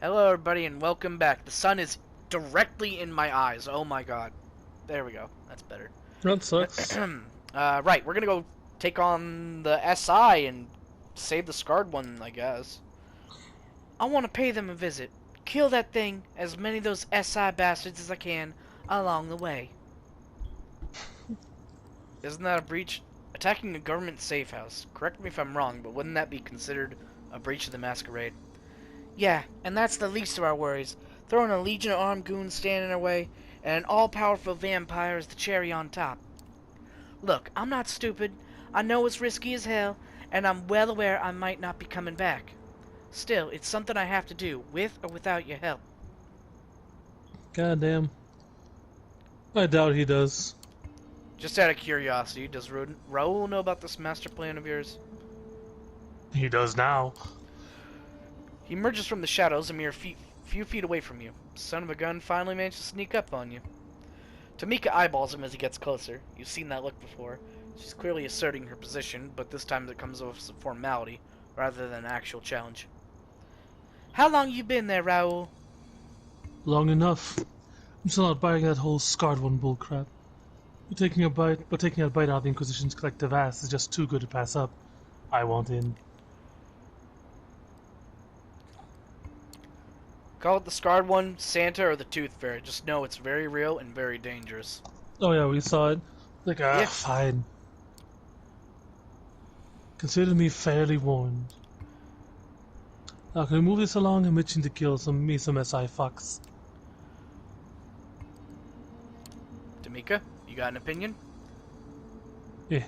Hello everybody and welcome back. The sun is directly in my eyes. Oh my god. There we go. That's better. That sucks. Right, we're gonna go take on the SI and save the scarred one, I guess. I want to pay them a visit. Kill that thing, as many of those SI bastards as I can, along the way. Isn't that a breach? Attacking a government safe house. Correct me if I'm wrong, but wouldn't that be considered a breach of the masquerade? Yeah, and that's the least of our worries. Throwing a legion of armed goons standing in our way, and an all-powerful vampire is the cherry on top. Look, I'm not stupid. I know it's risky as hell, and I'm well aware I might not be coming back. Still, it's something I have to do, with or without your help. Goddamn. I doubt he does. Just out of curiosity, does Raul know about this master plan of yours? He does now. He emerges from the shadows a mere few feet away from you. Son of a gun finally managed to sneak up on you. Tamika eyeballs him as he gets closer. You've seen that look before. She's clearly asserting her position, but this time it comes off as a formality rather than an actual challenge. How long you been there, Raul? Long enough. I'm still not buying that whole scarred one bullcrap. Taking a bite out of the Inquisition's collective ass is just too good to pass up. I want in. Call it the Scarred One, Santa, or the Tooth Fairy. Just know it's very real and very dangerous. Oh yeah, we saw it. Like, Yeah. fine. Consider me fairly warned. Now, can we move this along? I'm itching to kill some SI fucks. Tamika, you got an opinion? Yeah,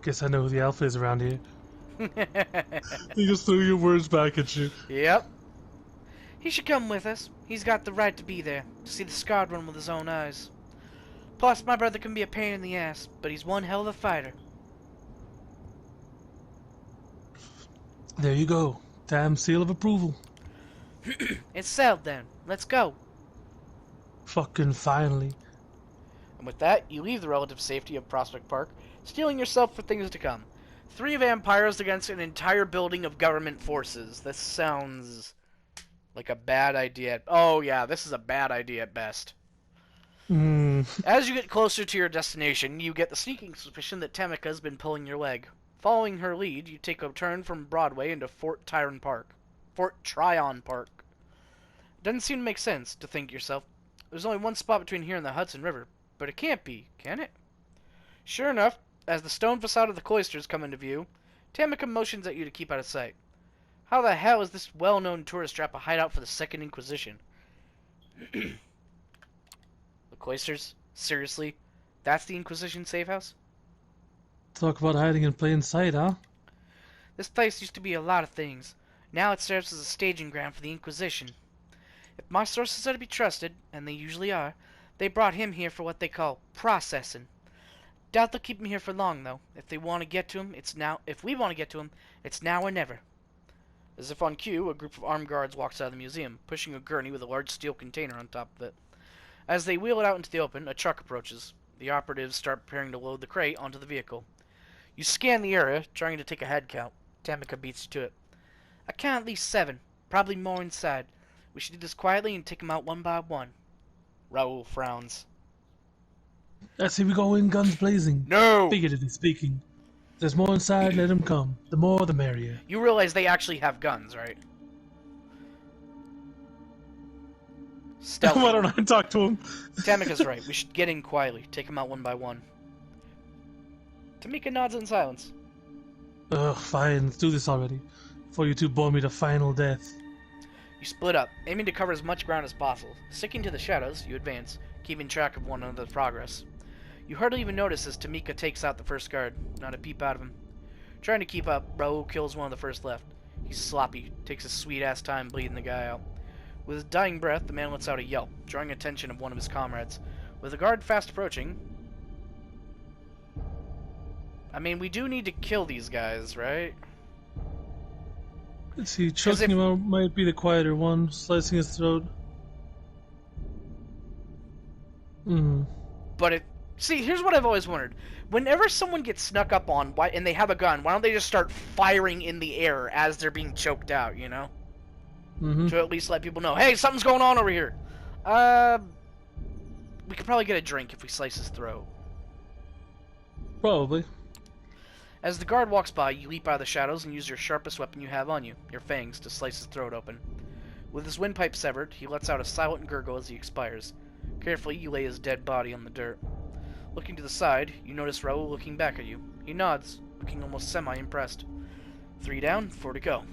guess I know who the alpha is around here. He just threw your words back at you. Yep. He should come with us. He's got the right to be there, to see the Scarred One with his own eyes. Plus, my brother can be a pain in the ass, but he's one hell of a fighter. There you go. Damn seal of approval. It's settled then. Let's go. Fucking finally. And with that, you leave the relative safety of Prospect Park, steeling yourself for things to come. 3 vampires against an entire building of government forces. This sounds like a bad idea. Oh yeah, this is a bad idea at best. As you get closer to your destination, you get the sneaking suspicion that Tamika's been pulling your leg. Following her lead, you take a turn from Broadway into Fort Tryon Park. Doesn't seem to make sense, to think yourself. There's only one spot between here and the Hudson River, but it can't be, can it? Sure enough, as the stone facade of the cloisters come into view, Tamika motions at you to keep out of sight. How the hell is this well-known tourist trap a hideout for the Second Inquisition? The cloisters? Seriously? That's the Inquisition safe house? Talk about hiding in plain sight, huh? This place used to be a lot of things. Now it serves as a staging ground for the Inquisition. If my sources are to be trusted, and they usually are, they brought him here for what they call processing. Doubt they'll keep him here for long, though. If we want to get to him, it's now or never. As if on cue, a group of armed guards walks out of the museum, pushing a gurney with a large steel container on top of it. As they wheel it out into the open, a truck approaches. The operatives start preparing to load the crate onto the vehicle. You scan the area, trying to take a head count. Tamika beats you to it. I count at least 7, probably more inside. We should do this quietly and take them out one by one. Raul frowns. I see we go in guns blazing. No! Figuratively speaking. If there's more inside, let him come. The more, the merrier. You realize they actually have guns, right? Stealthy. Why don't I talk to him? Tamika's right. We should get in quietly. Take them out one by one. Tamika nods in silence. Ugh, fine. Let's do this already. Before you two bore me to final death. You split up, aiming to cover as much ground as possible. Sticking to the shadows, you advance, keeping track of one another's progress. You hardly even notice as Tamika takes out the first guard. Not a peep out of him. Trying to keep up, Raul kills one of the first left. He's sloppy, takes his sweet-ass time bleeding the guy out. With his dying breath, the man lets out a yelp, drawing attention of one of his comrades. With the guard fast approaching... I mean, we do need to kill these guys, right? Let's see, choking him out might be the quieter one. Slicing his throat. But see, here's what I've always wondered. Whenever someone gets snuck up on and they have a gun, why don't they just start firing in the air as they're being choked out, you know? Mm-hmm. To at least let people know, hey, something's going on over here. Uh, we could probably get a drink if we slice his throat. Probably. As the guard walks by, you leap out of the shadows and use your sharpest weapon you have on you, your fangs, to slice his throat open. With his windpipe severed, he lets out a silent gurgle as he expires. Carefully, you lay his dead body on the dirt. Looking to the side, you notice Raoul looking back at you. He nods, looking almost semi-impressed. 3 down, 4 to go.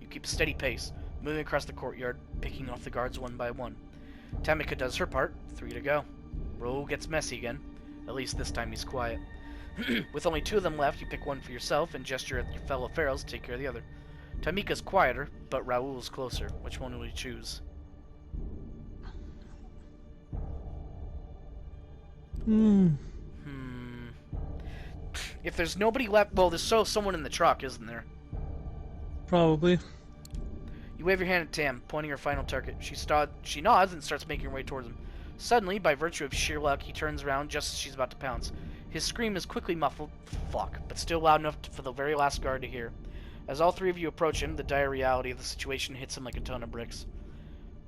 You keep a steady pace, moving across the courtyard, picking off the guards one by one. Tamika does her part, 3 to go. Raoul gets messy again. At least this time he's quiet. With only 2 of them left, you pick one for yourself and gesture at your fellow ferals to take care of the other. Tamika's quieter, but Raoul's closer. Which one will you choose? If there's nobody left... Well, there's still someone in the truck, isn't there? Probably. You wave your hand at Tam, pointing her final target. She nods and starts making her way towards him. Suddenly, by virtue of sheer luck, he turns around just as she's about to pounce. His scream is quickly muffled, but still loud enough for the very last guard to hear. As all 3 of you approach him, the dire reality of the situation hits him like a ton of bricks.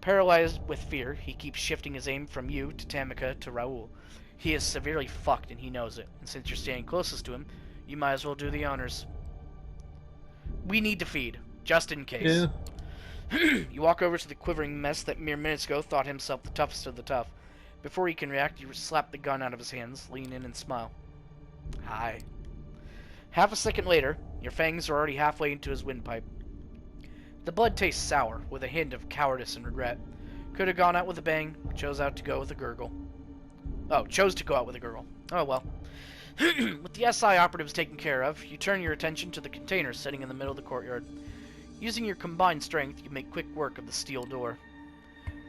Paralyzed with fear, he keeps shifting his aim from you to Tamika to Raoul. He is severely fucked and he knows it, and since you're standing closest to him, you might as well do the honors. We need to feed, just in case. Yeah. You walk over to the quivering mess that mere minutes ago thought himself the toughest of the tough. Before he can react, you slap the gun out of his hands, lean in and smile. Hi. Half a second later, your fangs are already halfway into his windpipe. The blood tastes sour, with a hint of cowardice and regret. Could have gone out with a bang, chose to go out with a gurgle. Oh well. With the SI operatives taken care of, you turn your attention to the container sitting in the middle of the courtyard. Using your combined strength, you make quick work of the steel door.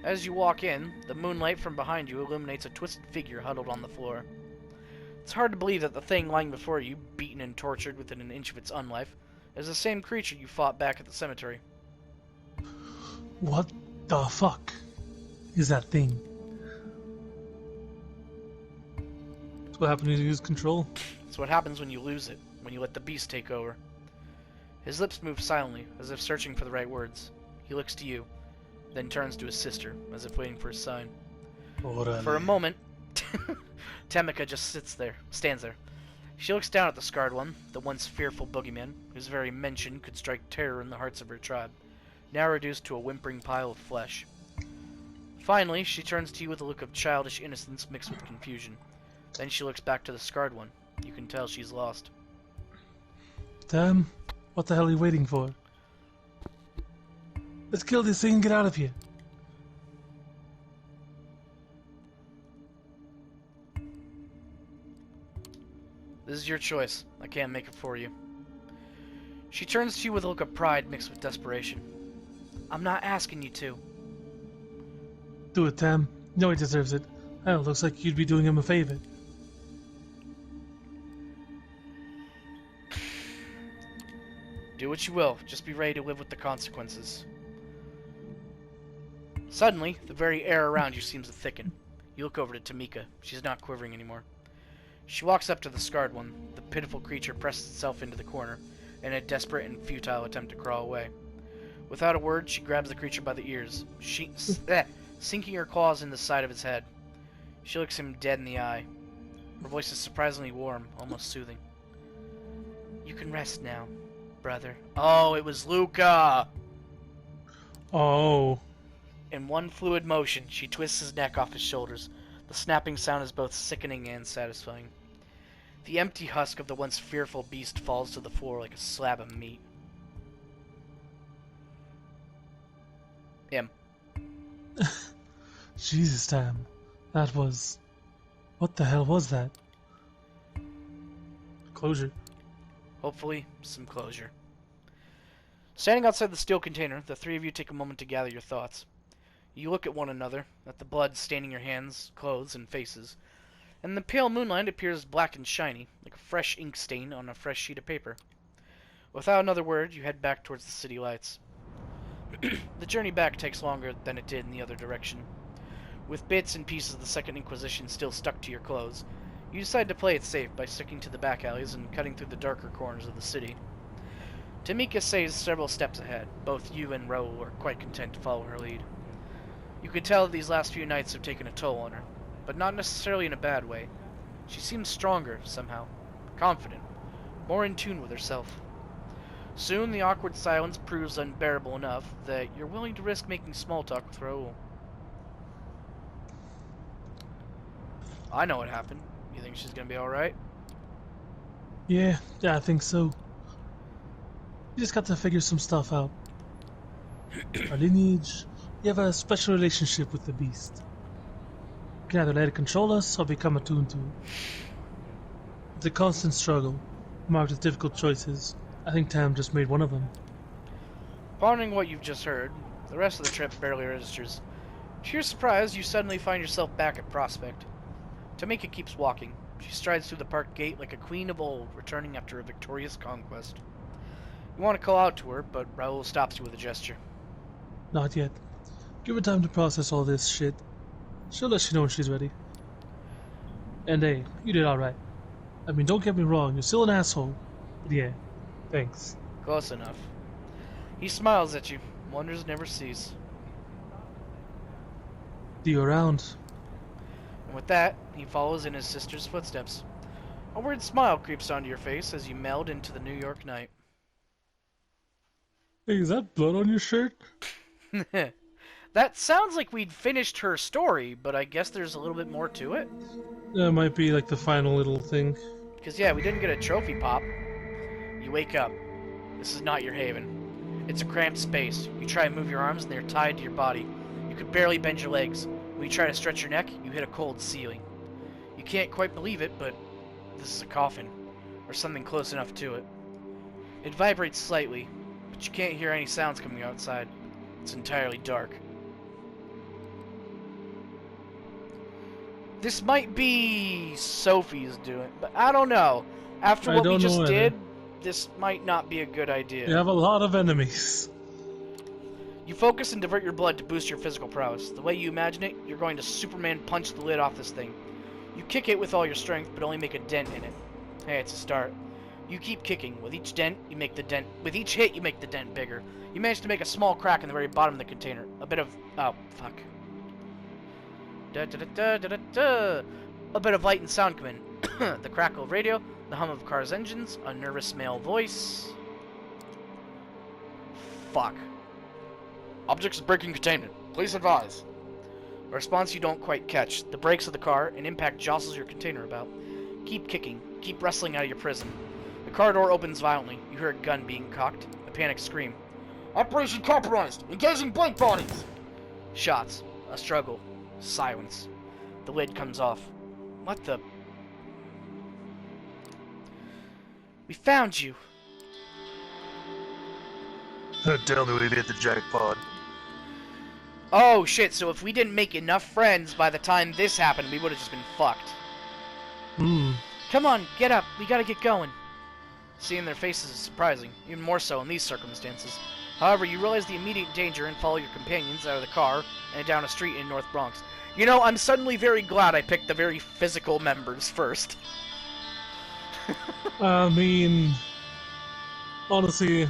As you walk in, the moonlight from behind you illuminates a twisted figure huddled on the floor. It's hard to believe that the thing lying before you, beaten and tortured within an inch of its unlife, is the same creature you fought back at the cemetery. What the fuck is that thing? That's what happened when you lose control. It's what happens when you lose it, when you let the beast take over. His lips move silently, as if searching for the right words. He looks to you, then turns to his sister, as if waiting for a sign. Orale. For a moment, Tamika just stands there. She looks down at the scarred one, the once fearful boogeyman, whose very mention could strike terror in the hearts of her tribe, now reduced to a whimpering pile of flesh. Finally, she turns to you with a look of childish innocence mixed with confusion. Then she looks back to the scarred one. You can tell she's lost. Damn, what the hell are you waiting for? Let's kill this thing and get out of here. This is your choice. I can't make it for you. She turns to you with a look of pride mixed with desperation. I'm not asking you to. Do it, Tam. You know he deserves it. Hell, looks like you'd be doing him a favor. Do what you will. Just be ready to live with the consequences. Suddenly, the very air around you seems to thicken. You look over to Tamika. She's not quivering anymore. She walks up to the scarred one. The pitiful creature presses itself into the corner in a desperate and futile attempt to crawl away. Without a word, she grabs the creature by the ears, sinking her claws in the side of his head. She looks him dead in the eye. Her voice is surprisingly warm, almost soothing. You can rest now, brother. Oh, it was Luca! Oh. In one fluid motion, she twists his neck off his shoulders. The snapping sound is both sickening and satisfying. The empty husk of the once fearful beast falls to the floor like a slab of meat. Him. Jesus, Tam. That was... What the hell was that? Closure. Hopefully, some closure. Standing outside the steel container, the 3 of you take a moment to gather your thoughts. You look at one another, at the blood staining your hands, clothes, and faces, and the pale moonlight appears black and shiny, like a fresh ink stain on a fresh sheet of paper. Without another word, you head back towards the city lights. The journey back takes longer than it did in the other direction. With bits and pieces of the Second Inquisition still stuck to your clothes, you decide to play it safe by sticking to the back alleys and cutting through the darker corners of the city. Tamika stays several steps ahead. Both you and Raoul are quite content to follow her lead. You can tell that these last few nights have taken a toll on her, but not necessarily in a bad way. She seems stronger, somehow. Confident. More in tune with herself. Soon the awkward silence proves unbearable enough that you're willing to risk making small talk with Raoul. I know what happened. You think she's gonna be alright? Yeah, I think so. You just got to figure some stuff out. Our lineage, we have a special relationship with the beast. We can either let it control us or become attuned to it. It's a constant struggle, marked with difficult choices. I think Tam just made one of them. Pondering what you've just heard, the rest of the trip barely registers. To your surprise, you suddenly find yourself back at Prospect. Tamika keeps walking. She strides through the park gate like a queen of old, returning after a victorious conquest. You want to call out to her, but Raoul stops you with a gesture. Not yet. Give her time to process all this shit. She'll let you know when she's ready. And hey, you did alright. I mean, don't get me wrong, you're still an asshole. But yeah, thanks. Close enough. He smiles at you. Wonders never cease. See you around. And with that, he follows in his sister's footsteps. A weird smile creeps onto your face as you meld into the New York night. Hey, is that blood on your shirt? That sounds like we'd finished her story, but I guess there's a little bit more to it. That might be like the final little thing. Because, yeah, we didn't get a trophy pop. You wake up. This is not your haven. It's a cramped space. You try to move your arms and they're tied to your body. You could barely bend your legs. When you try to stretch your neck, you hit a cold ceiling. You can't quite believe it, but this is a coffin. Or something close enough to it. It vibrates slightly, but you can't hear any sounds coming outside. It's entirely dark. This might be Sophie's doing, but I don't know. After what we just did, this might not be a good idea. You have a lot of enemies. You focus and divert your blood to boost your physical prowess. The way you imagine it, you're going to Superman punch the lid off this thing. You kick it with all your strength, but only make a dent in it. Hey, it's a start. You keep kicking. With each dent, you make the dent. With each hit, you make the dent bigger. You manage to make a small crack in the very bottom of the container. A bit of... oh, fuck. A bit of light and sound come in. The crackle of radio, the hum of cars' engines, a nervous male voice. Fuck. Objects breaking containment. Please advise. A response you don't quite catch. The brakes of the car, an impact jostles your container about. Keep kicking. Keep wrestling out of your prison. The car door opens violently. You hear a gun being cocked. A panic scream. Operation compromised! Engaging blank bodies! Shots. A struggle. Silence. The lid comes off. What the... We found you! Tell me we've hit the jackpot. Oh shit, so if we didn't make enough friends by the time this happened, we would have just been fucked. Come on, get up. We gotta get going. Seeing their faces is surprising, even more so in these circumstances. However, you realize the immediate danger and follow your companions out of the car and down a street in North Bronx. You know, I'm suddenly very glad I picked the very physical members first. I mean, honestly,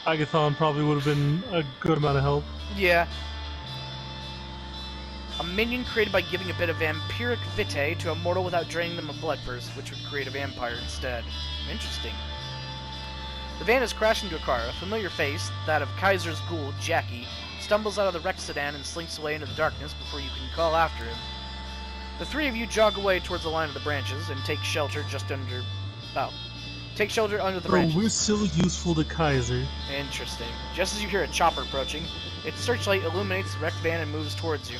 Agathon probably would have been a good amount of help. Yeah. A minion created by giving a bit of vampiric vitae to a mortal without draining them of blood first, which would create a vampire instead. Interesting. The van has crashed into a car. A familiar face, that of Kaiser's ghoul, Jackie, stumbles out of the wrecked sedan and slinks away into the darkness before you can call after him. The three of you jog away towards the line of the branches and take shelter just under... oh. Take shelter under the branches. Bro, we're still useful to Kaiser. Interesting. Just as you hear a chopper approaching, its searchlight illuminates the wrecked van and moves towards you.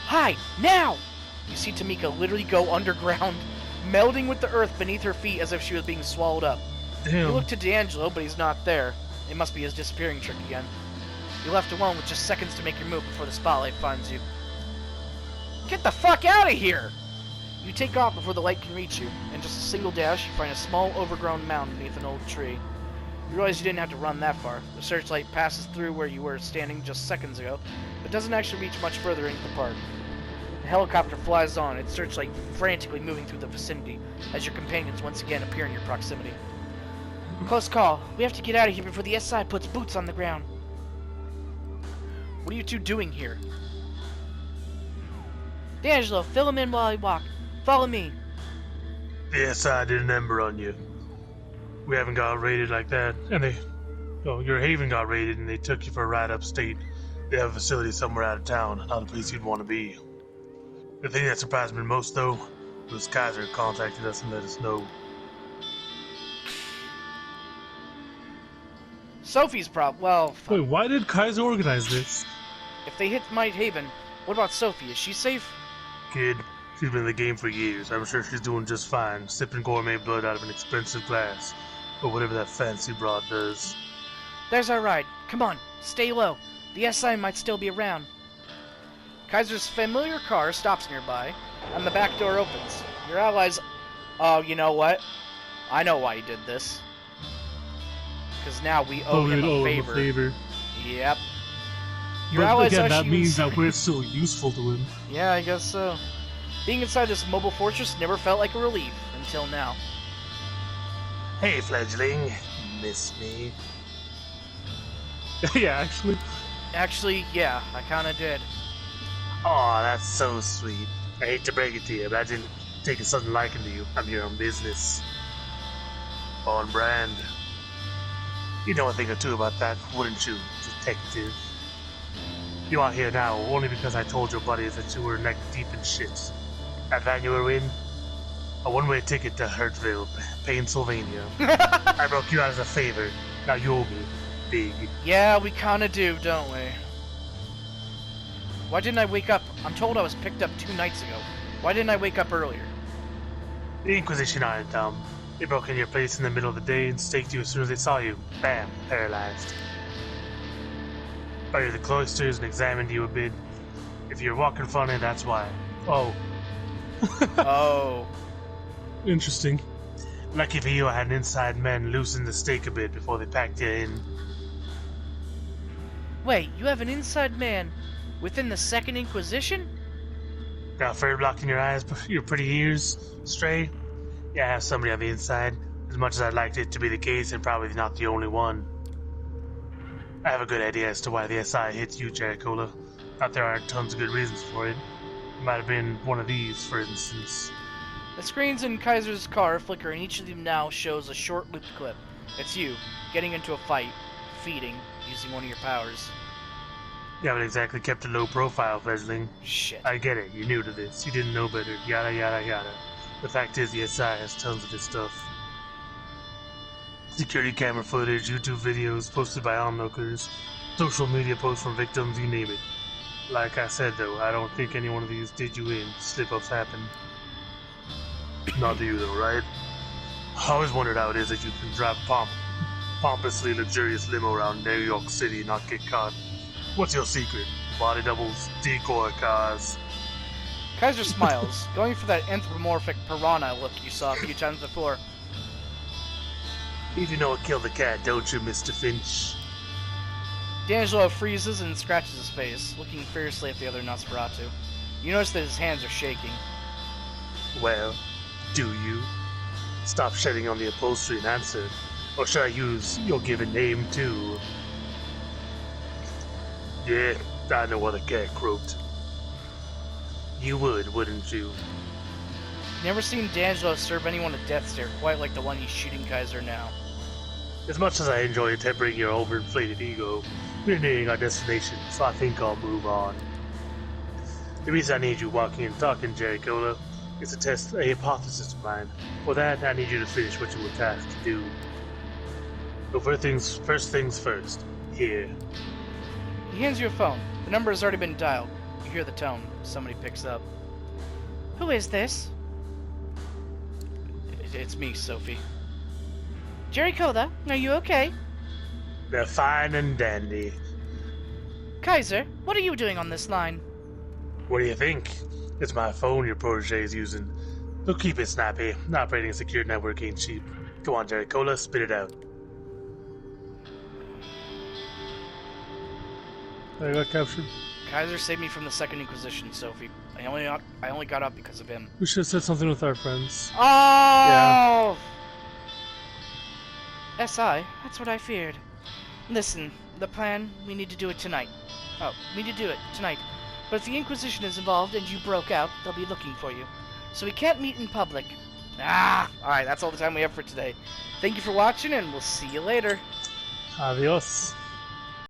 Hi! Now! You see Tamika literally go underground, melding with the earth beneath her feet as if she was being swallowed up. Damn. You look to D'Angelo, but he's not there. It must be his disappearing trick again. You're left alone with just seconds to make your move before the spotlight finds you. Get the fuck out of here! You take off before the light can reach you. In just a single dash, you find a small, overgrown mound beneath an old tree. You realize you didn't have to run that far. The searchlight passes through where you were standing just seconds ago, but doesn't actually reach much further into the park. The helicopter flies on, its searchlight frantically moving through the vicinity, as your companions once again appear in your proximity. Close call. We have to get out of here before the SI puts boots on the ground. What are you two doing here? D'Angelo, fill him in while I walk. Follow me. The SI did an ember on you. We haven't got raided like that. And your Haven got raided and they took you for a ride upstate. They have a facility somewhere out of town, not a place you'd want to be. The thing that surprised me most, though, was Kaiser contacted us and let us know. Sophie's well, Wait, why did Kaiser organize this? if they hit Might Haven, what about Sophie? Is she safe? Kid, she's been in the game for years. I'm sure she's doing just fine, sipping gourmet blood out of an expensive glass. Or whatever that fancy broad does. There's our ride. Come on, stay low. The SI might still be around. Kaiser's familiar car stops nearby, and the back door opens. Your allies... Oh, you know what? I know why he did this. Because now we owe him a favor. Yep. Your But allies again, that actually means that we're still useful to him. Yeah, I guess so. Being inside this mobile fortress never felt like a relief, until now. Hey, fledgling. Miss me? Yeah, actually. Actually, yeah, I kinda did. Aw, that's so sweet. I hate to break it to you, but I didn't take a sudden liking to you. I'm your own business. On brand. You know a thing or two about that, wouldn't you, detective? You are here now only because I told your buddies that you were neck deep in shit. That van you were in? A one-way ticket to Hurtville, Pennsylvania. I broke you out as a favor. Now you owe me. Big. Yeah, we kinda do, don't we? Why didn't I wake up? I'm told I was picked up 2 nights ago. Why didn't I wake up earlier? The Inquisition aren't dumb. They broke into your place in the middle of the day and staked you as soon as they saw you. Bam, paralyzed. Buried the cloisters and examined you a bit. If you're walking funny, that's why. Oh, Oh. Interesting. lucky for you, I had an inside man loosen the stake a bit before they packed you in. Wait, you have an inside man within the Second Inquisition? Got a fur block in your eyes, your pretty ears, stray? Yeah, I have somebody on the inside. As much as I'd like it to be the case, and probably not the only one. I have a good idea as to why the SI hits you, Jerricola. Not there aren't tons of good reasons for it. It might have been one of these, for instance. The screens in Kaiser's car flicker, and each of them now shows a short loop clip. It's you, getting into a fight, feeding, using one of your powers. You haven't exactly kept a low profile, fledgling. Shit. I get it, you're new to this, you didn't know better, yada yada yada. The fact is, the SI has tons of this stuff. Security camera footage, YouTube videos posted by onlookers, social media posts from victims, you name it. Like I said though, I don't think any one of these did you in. Slip-ups happen. Not to you though, right? I always wondered how it is that you can drive a pompously luxurious limo around New York City and not get caught. What's your secret? Body doubles, decoy cars. Kaiser smiles, going for that anthropomorphic piranha look you saw a few times before. You do know what killed the cat, don't you, Mr. Finch? D'Angelo freezes and scratches his face, looking fiercely at the other Nosferatu. You notice that his hands are shaking. Well, do you? Stop shedding on the upholstery and answer. Or should I use your given name too? Yeah, I know what the cat croaked. You would, wouldn't you? Never seen D'Angelo serve anyone a death stare quite like the one he's shooting Kaiser now. As much as I enjoy tempering your overinflated ego, we're nearing our destination, so I think I'll move on. The reason I need you walking and talking, Jerricola, is to test a hypothesis of mine. For that, I need you to finish what you were tasked to do. So first things first. Here. He hands you a phone. The number has already been dialed. You hear the tone. Somebody picks up. Who is this? It's me, Sophie. Jerricola, are you okay? They're fine and dandy. Kaiser, what are you doing on this line? What do you think? It's my phone your protege is using. So keep it snappy. Operating a secure network ain't cheap. Go on, Jerricola, spit it out. I got captured. Kaiser saved me from the Second Inquisition, Sophie. I only got up because of him. We should have said something with our friends. Oh! SI? That's what I feared. Listen, the plan, we need to do it tonight. Oh, we need to do it tonight. But if the Inquisition is involved and you broke out, they'll be looking for you. So we can't meet in public. Alright, that's all the time we have for today. Thank you for watching, and we'll see you later. Adios.